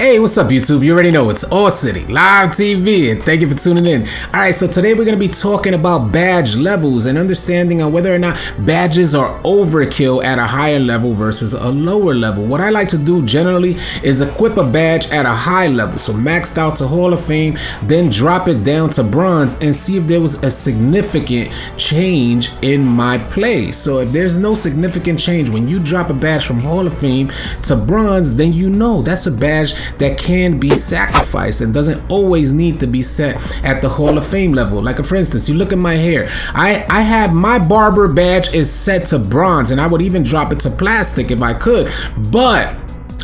Hey, what's up, YouTube? You already know it's All City Live TV, and thank you for tuning in. All right, so today we're going to be talking about badge levels and understanding on whether or not badges are overkill at a higher level versus a lower level. What I like to do generally is equip a badge at a high level, so maxed out to Hall of Fame, then drop it down to bronze and see if there was a significant change in my play. So if there's no significant change when you drop a badge from Hall of Fame to bronze, then you know that's a badge that can be sacrificed and doesn't always need to be set at the Hall of Fame level. Like for instance, you look at my hair. I have my barber badge is set to bronze, and I would even drop it to plastic if I could, but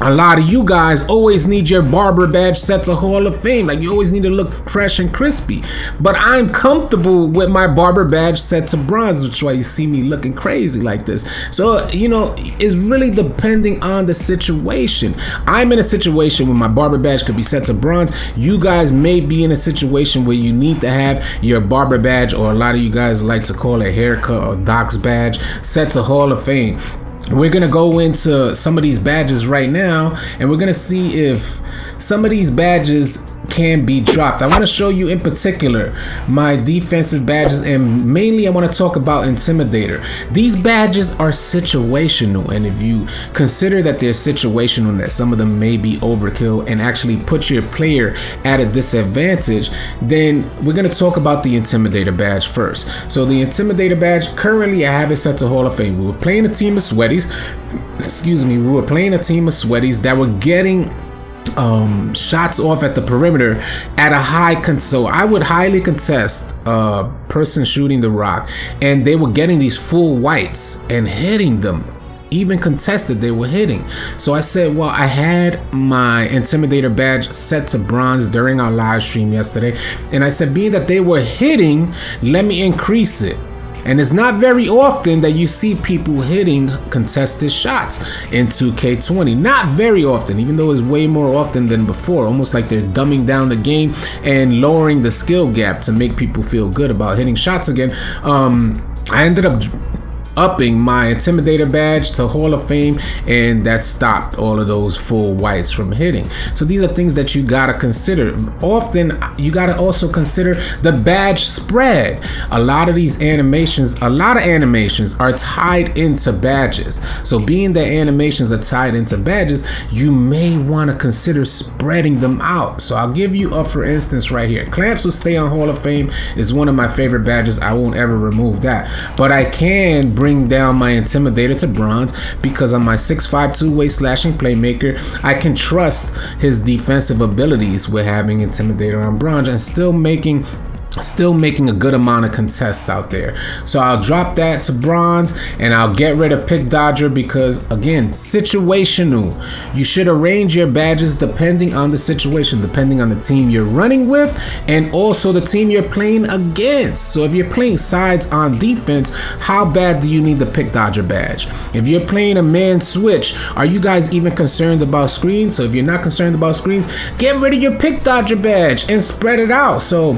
a lot of you guys always need your barber badge set to Hall of Fame. Like, you always need to look fresh and crispy. But I'm comfortable with my barber badge set to bronze, which is why you see me looking crazy like this. So, you know, it's really depending on the situation. I'm in a situation where my barber badge could be set to bronze. You guys may be in a situation where you need to have your barber badge, or a lot of you guys like to call it haircut or doc's badge, set to Hall of Fame. We're gonna go into some of these badges right now, and we're gonna see if some of these badges can be dropped. I want to show you in particular my defensive badges, and mainly I want to talk about Intimidator. These badges are situational, and if you consider that they're situational, that some of them may be overkill and actually put your player at a disadvantage, then we're going to talk about the Intimidator badge first. So the Intimidator badge, currently I have it set to Hall of Fame. We were playing a team of sweaties, that were getting shots off at the perimeter at a high so I would highly contest a person shooting the rock, and they were getting these full whites and hitting them. Even contested, they were hitting. So I said, well, I had my Intimidator badge set to bronze during our live stream yesterday, and I said, being that they were hitting, let me increase it. And it's not very often that you see people hitting contested shots in 2K20. Not very often, even though it's way more often than before. Almost like they're dumbing down the game and lowering the skill gap to make people feel good about hitting shots again. I ended up upping my Intimidator badge to Hall of Fame, and that stopped all of those full whites from hitting. So these are things that you gotta consider. Often you gotta also consider the badge spread. A lot of animations are tied into badges. So being that animations are tied into badges, you may want to consider spreading them out. So I'll give you for instance right here. Clamps will stay on Hall of Fame, is one of my favorite badges. I won't ever remove that, but I can bring down my Intimidator to bronze because on my 6'5" two-way slashing playmaker, I can trust his defensive abilities with having Intimidator on bronze and still making a good amount of contests out there. So I'll drop that to bronze, and I'll get rid of Pick Dodger because, again, situational. You should arrange your badges depending on the situation, depending on the team you're running with, and also the team you're playing against. So if you're playing sides on defense, how bad do you need the Pick Dodger badge? If you're playing a man switch, are you guys even concerned about screens? So if you're not concerned about screens, get rid of your Pick Dodger badge and spread it out. So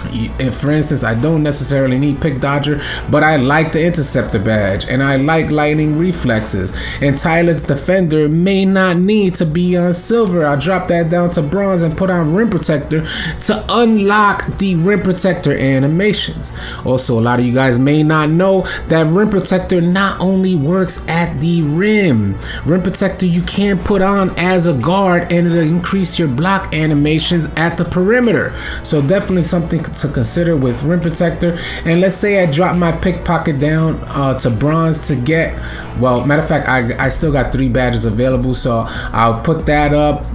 if, for instance, I don't necessarily need Pick Dodger, but I like the Interceptor badge, and I like lightning reflexes, and Tyler's Defender may not need to be on silver. I'll drop that down to bronze and put on Rim Protector to unlock the Rim Protector animations. Also, a lot of you guys may not know that Rim Protector not only works at the rim. Rim Protector you can put on as a guard, and it'll increase your block animations at the perimeter. So definitely something to consider with Rim Protector. And let's say I drop my pickpocket down to bronze to get, well, matter of fact, I still got 3 badges available, so I'll put that up.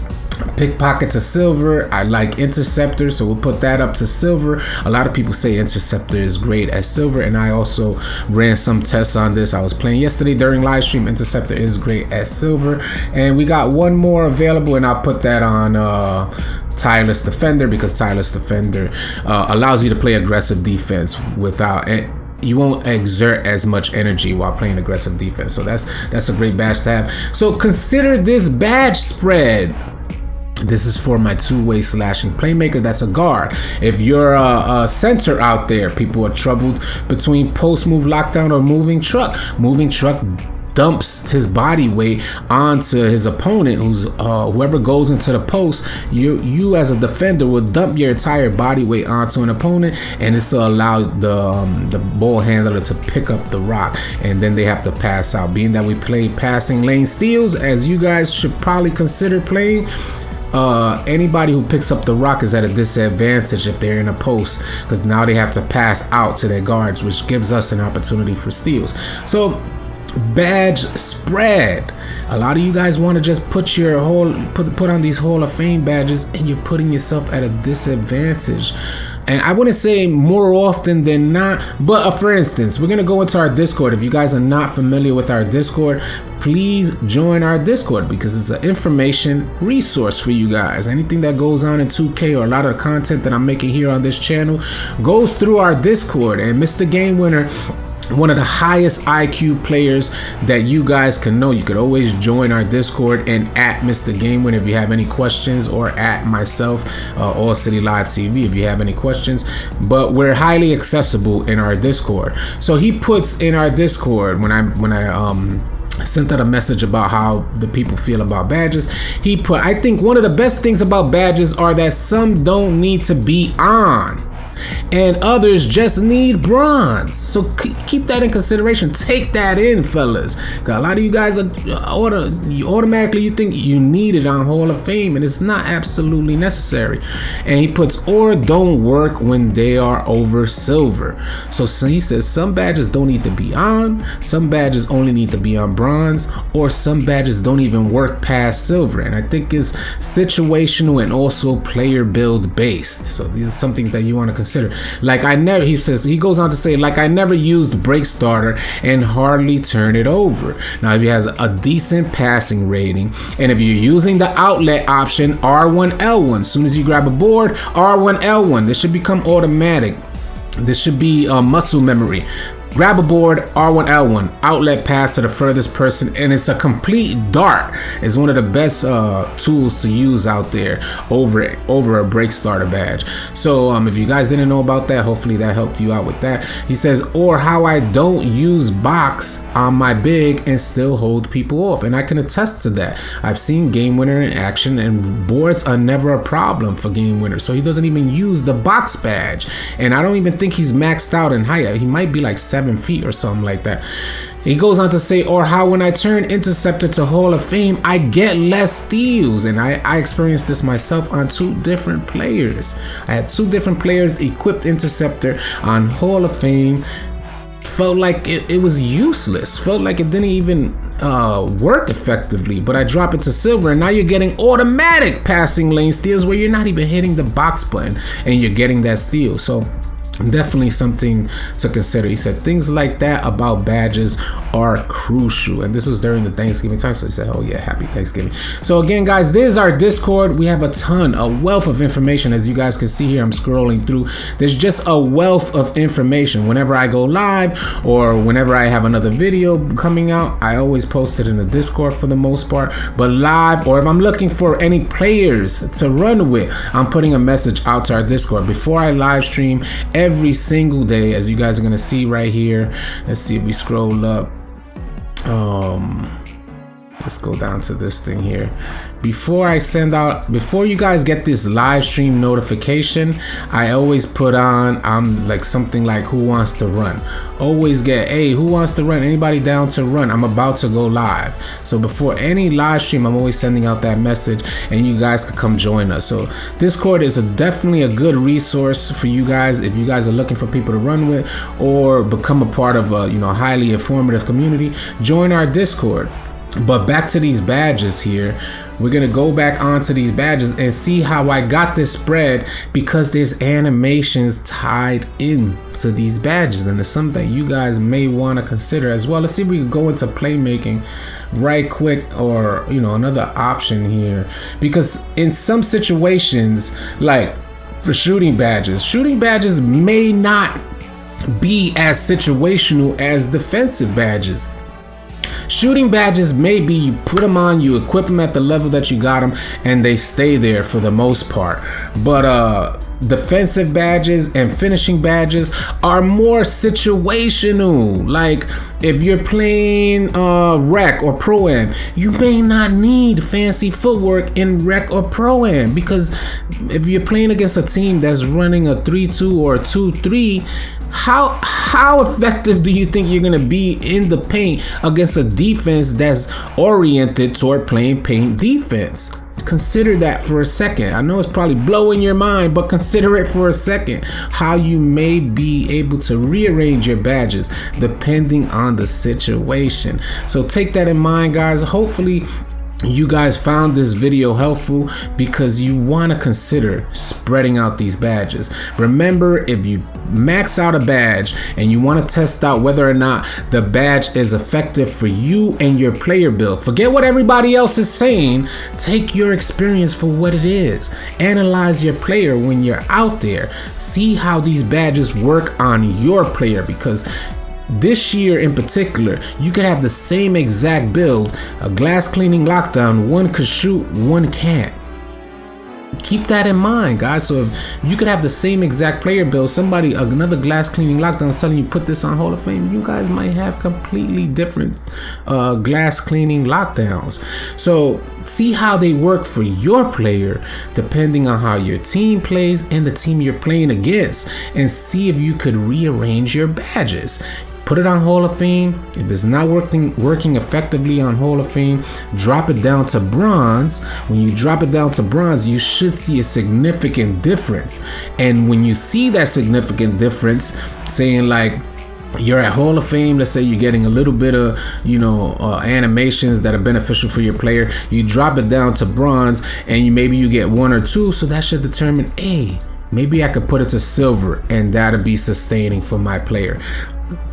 Pickpocket to silver. I like Interceptor, so we'll put that up to silver. A lot of people say Interceptor is great at silver, and I also ran some tests on this. I was playing yesterday during live stream. Interceptor is great at silver, and we got one more available, and I'll put that on Tireless Defender, because Tireless Defender allows you to play aggressive defense without you won't exert as much energy while playing aggressive defense. So that's a great badge to have. So consider this badge spread. This is for my two-way slashing playmaker. That's a guard. If you're a center out there, people are troubled between post move lockdown or moving truck. Moving truck dumps his body weight onto his opponent, who's whoever goes into the post. You as a defender will dump your entire body weight onto an opponent, and this will allow the ball handler to pick up the rock, and then they have to pass out. Being that we play passing lane steals, as you guys should probably consider playing, anybody who picks up the rock is at a disadvantage if they're in a post, because now they have to pass out to their guards, which gives us an opportunity for steals. So badge spread. A lot of you guys want to just put on these Hall of Fame badges, and you're putting yourself at a disadvantage. And I wouldn't say more often than not, but for instance, we're going to go into our Discord. If you guys are not familiar with our Discord, please join our Discord, because it's an information resource for you guys. Anything that goes on in 2K, or a lot of the content that I'm making here on this channel, goes through our Discord. And Mr. Game Winner, one of the highest IQ players that you guys can know, you could always join our Discord and at Mr. Game Winner if you have any questions, or at myself, All City Live TV, if you have any questions. But we're highly accessible in our Discord. So he puts in our Discord, when I sent out a message about how the people feel about badges, he put, I think one of the best things about badges are that some don't need to be on, and others just need bronze. So keep that in consideration. Take that in, fellas. Cause a lot of you guys automatically you think you need it on Hall of Fame, and it's not absolutely necessary. And he puts, or don't work when they are over silver. So he says some badges don't need to be on, some badges only need to be on bronze, or some badges don't even work past silver. And I think it's situational and also player build based. So these are something that you want to consider. Like he goes on to say, like I never used break starter and hardly turn it over. Now if he has a decent passing rating, and if you're using the outlet option R1L1, as soon as you grab a board, R1L1, this should become automatic. This should be muscle memory. Grab a board, R1L1, outlet pass to the furthest person, and it's a complete dart. It's one of the best tools to use out there over a break starter badge. So if you guys didn't know about that, hopefully that helped you out with that. He says, or how I don't use box on my big and still hold people off. And I can attest to that. I've seen Game Winner in action, and boards are never a problem for Game Winner. So he doesn't even use the box badge, and I don't even think he's maxed out in height. He might be like 7 feet or something like that. He goes on to say, or how when I turn interceptor to Hall of Fame, I get less steals. And I experienced this myself on 2 different players. I had 2 different players equipped interceptor on Hall of Fame. Felt like it was useless. Felt like it didn't even work effectively. But I drop it to silver, and now you're getting automatic passing lane steals where you're not even hitting the box button, and you're getting that steal. So definitely something to consider. He said things like that about badges are crucial, and this was during the Thanksgiving time, so he said, oh yeah, happy Thanksgiving. So again guys, this is our Discord. We have a wealth of information. As you guys can see here, I'm scrolling through, there's just a wealth of information. Whenever I go live, or whenever I have another video coming out, I always post it in the Discord for the most part. But live, or if I'm looking for any players to run with, I'm putting a message out to our Discord before I live stream every single day, as you guys are gonna see right here. Let's see if we scroll up. Let's go down to this thing here. Before you guys get this live stream notification, I always put on like something like who wants to run. Always get, hey, who wants to run? Anybody down to run? I'm about to go live. So before any live stream, I'm always sending out that message, and you guys can come join us. So Discord is definitely a good resource for you guys if you guys are looking for people to run with, or become a part of a highly informative community. Join our Discord. But back to these badges here. We're gonna go back onto these badges and see how I got this spread, because there's animations tied in to these badges, and it's something that you guys may want to consider as well. Let's see if we can go into Playmaking right quick, or another option here, because in some situations, like for shooting badges may not be as situational as defensive badges. Shooting badges, maybe you put them on, you equip them at the level that you got them, and they stay there for the most part. But defensive badges and finishing badges are more situational. Like if you're playing rec or pro-am, you may not need fancy footwork in rec or pro-am, because if you're playing against a team that's running a 3-2 or a 2-3, how effective do you think you're gonna be in the paint against a defense that's oriented toward playing paint defense? Consider that for a second. I know it's probably blowing your mind, but consider it for a second, how you may be able to rearrange your badges depending on the situation. So take that in mind, guys. Hopefully you guys found this video helpful, because you want to consider spreading out these badges. Remember, if you max out a badge and you want to test out whether or not the badge is effective for you and your player build, forget what everybody else is saying. Take your experience for what it is. Analyze your player when you're out there. See how these badges work on your player, because this year in particular, you could have the same exact build, a glass cleaning lockdown, one could shoot, one can't. Keep that in mind, guys. So if you could have the same exact player build, another glass cleaning lockdown suddenly put this on Hall of Fame, you guys might have completely different glass cleaning lockdowns. So see how they work for your player depending on how your team plays and the team you're playing against, and see if you could rearrange your badges. Put it on Hall of Fame. If it's not working effectively on Hall of Fame, drop it down to bronze. When you drop it down to bronze, you should see a significant difference. And when you see that significant difference, saying like you're at Hall of Fame, let's say you're getting a little bit of animations that are beneficial for your player, you drop it down to bronze and maybe you get 1 or 2, so that should determine, hey, maybe I could put it to silver and that'll be sustaining for my player.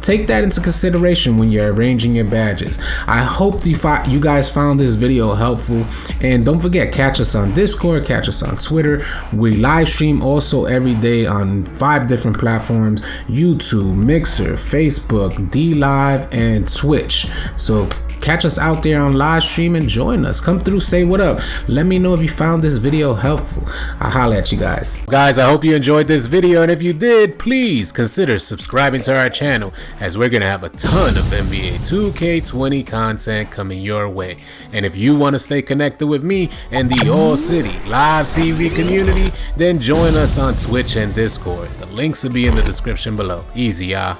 Take that into consideration when you're arranging your badges. I hope you guys found this video helpful, and don't forget, catch us on Discord, catch us on Twitter. We live stream also every day on 5 different platforms: YouTube, Mixer, Facebook, DLive, and Twitch. So catch us out there on live stream and join us. Come through, say what up. Let me know if you found this video helpful. I'll holla at you guys. Guys, I hope you enjoyed this video, and if you did, please consider subscribing to our channel, as we're gonna have a ton of NBA 2K20 content coming your way. And if you want to stay connected with me and the All City live TV community, then join us on Twitch and Discord. The links will be in the description below. Easy, y'all.